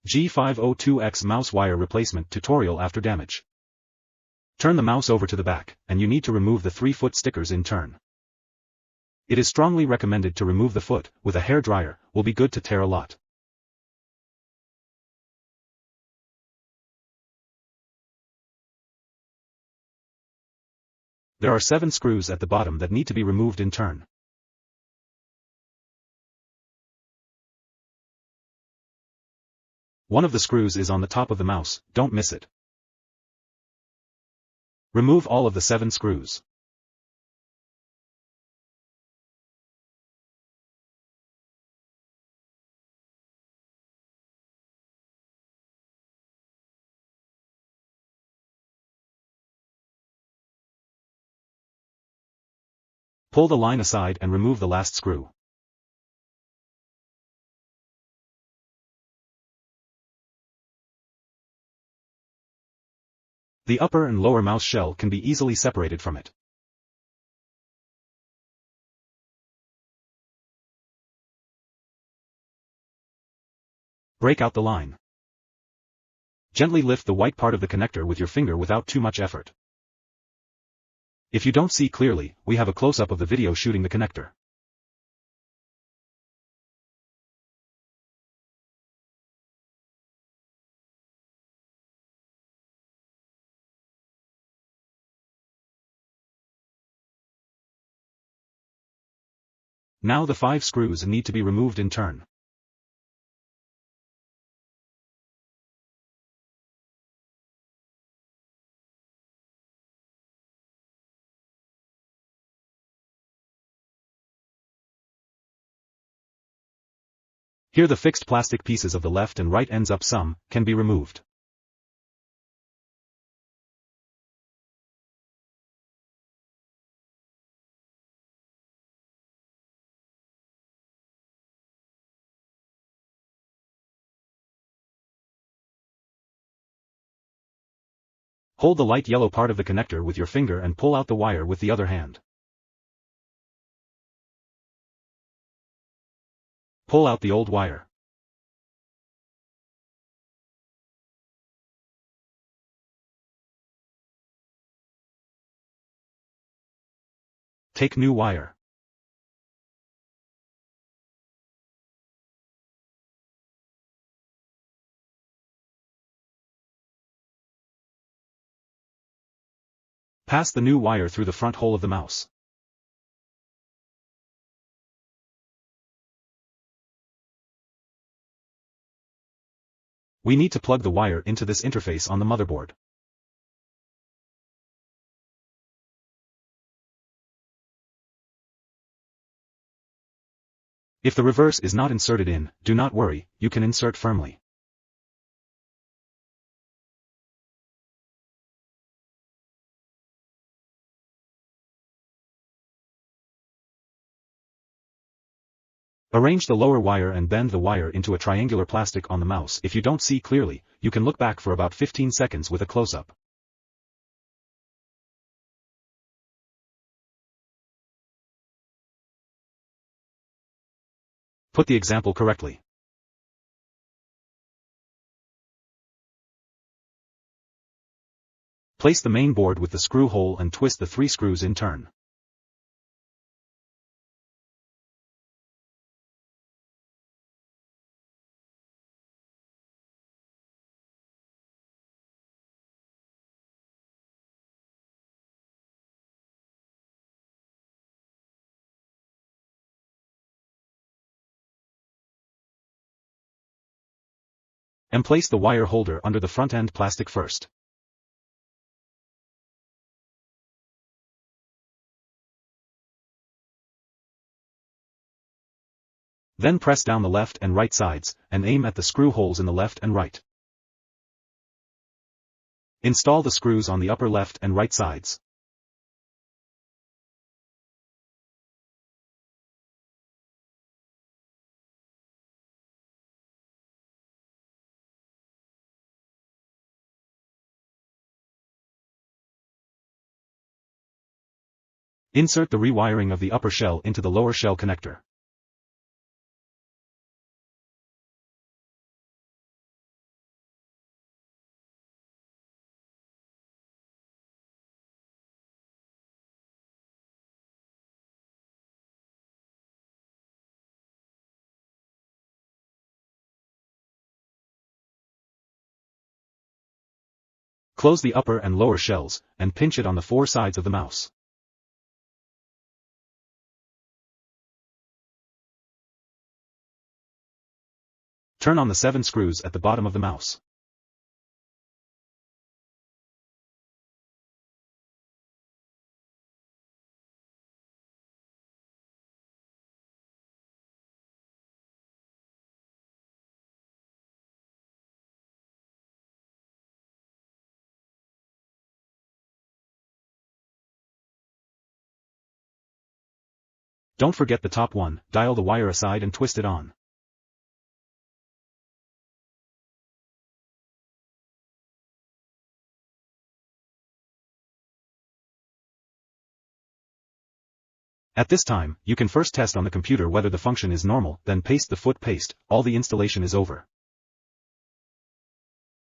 G502X mouse wire replacement tutorial after damage. Turn the mouse over to the back, and you need to remove the 3-foot stickers in turn. It is strongly recommended to remove the foot, with a hair dryer, will be good to tear a lot. There are 7 screws at the bottom that need to be removed in turn. One of the screws is on the top of the mouse, don't miss it. Remove all of the 7 screws. Pull the line aside and remove the last screw. The upper and lower mouse shell can be easily separated from it. Break out the line. Gently lift the white part of the connector with your finger without too much effort. If you don't see clearly, we have a close-up of the video shooting the connector. Now the 5 screws need to be removed in turn. Here the fixed plastic pieces of the left and right ends up some, can be removed. Hold the light yellow part of the connector with your finger and pull out the wire with the other hand. Pull out the old wire. Take new wire. Pass the new wire through the front hole of the mouse. We need to plug the wire into this interface on the motherboard. If the reverse is not inserted in, do not worry, you can insert firmly. Arrange the lower wire and bend the wire into a triangular plastic on the mouse. If you don't see clearly, you can look back for about 15 seconds with a close-up. Put the example correctly. Place the main board with the screw hole and twist the 3 screws in turn. And place the wire holder under the front end plastic first. Then press down the left and right sides, and aim at the screw holes in the left and right. Install the screws on the upper left and right sides. Insert the rewiring of the upper shell into the lower shell connector. Close the upper and lower shells, and pinch it on the 4 sides of the mouse. Turn on the 7 screws at the bottom of the mouse. Don't forget the top one, dial the wire aside and twist it on. At this time, you can first test on the computer whether the function is normal, then paste the foot paste, all the installation is over.